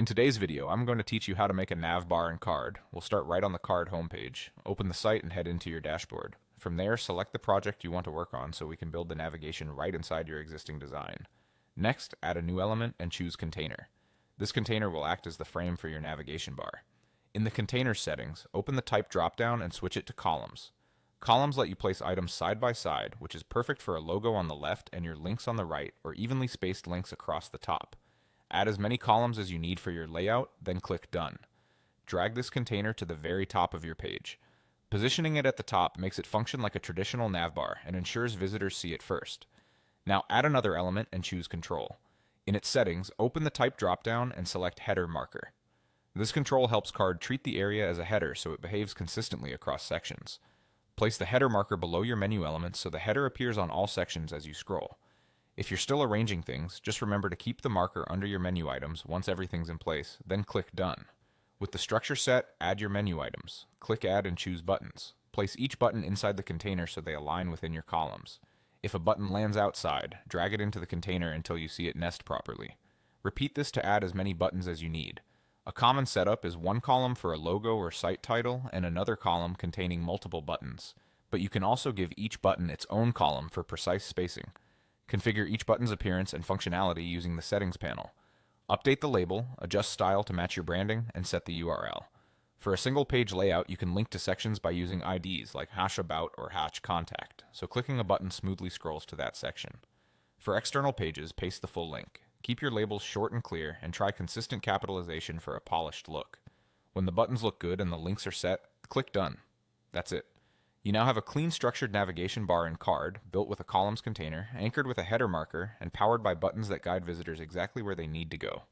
In today's video, I'm going to teach you how to make a nav bar in Card. We'll start right on the Card homepage. Open the site and head into your dashboard. From there, select the project you want to work on so we can build the navigation right inside your existing design. Next, add a new element and choose Container. This container will act as the frame for your navigation bar. In the Container settings, open the Type dropdown and switch it to Columns. Columns let you place items side by side, which is perfect for a logo on the left and your links on the right, or evenly spaced links across the top. Add as many columns as you need for your layout, then click Done. Drag this container to the very top of your page. Positioning it at the top makes it function like a traditional navbar and ensures visitors see it first. Now add another element and choose Control. In its settings, open the Type dropdown and select Header Marker. This control helps Card treat the area as a header so it behaves consistently across sections. Place the header marker below your menu elements so the header appears on all sections as you scroll. If you're still arranging things, just remember to keep the marker under your menu items once everything's in place, then click Done. With the structure set, add your menu items. Click Add and choose Buttons. Place each button inside the container so they align within your columns. If a button lands outside, drag it into the container until you see it nest properly. Repeat this to add as many buttons as you need. A common setup is one column for a logo or site title and another column containing multiple buttons, but you can also give each button its own column for precise spacing. Configure each button's appearance and functionality using the Settings panel. Update the label, adjust style to match your branding, and set the URL. For a single page layout, you can link to sections by using IDs like #about or #contact, so clicking a button smoothly scrolls to that section. For external pages, paste the full link. Keep your labels short and clear, and try consistent capitalization for a polished look. When the buttons look good and the links are set, click Done. That's it. You now have a clean structured navigation bar in Card, built with a columns container, anchored with a header marker, and powered by buttons that guide visitors exactly where they need to go.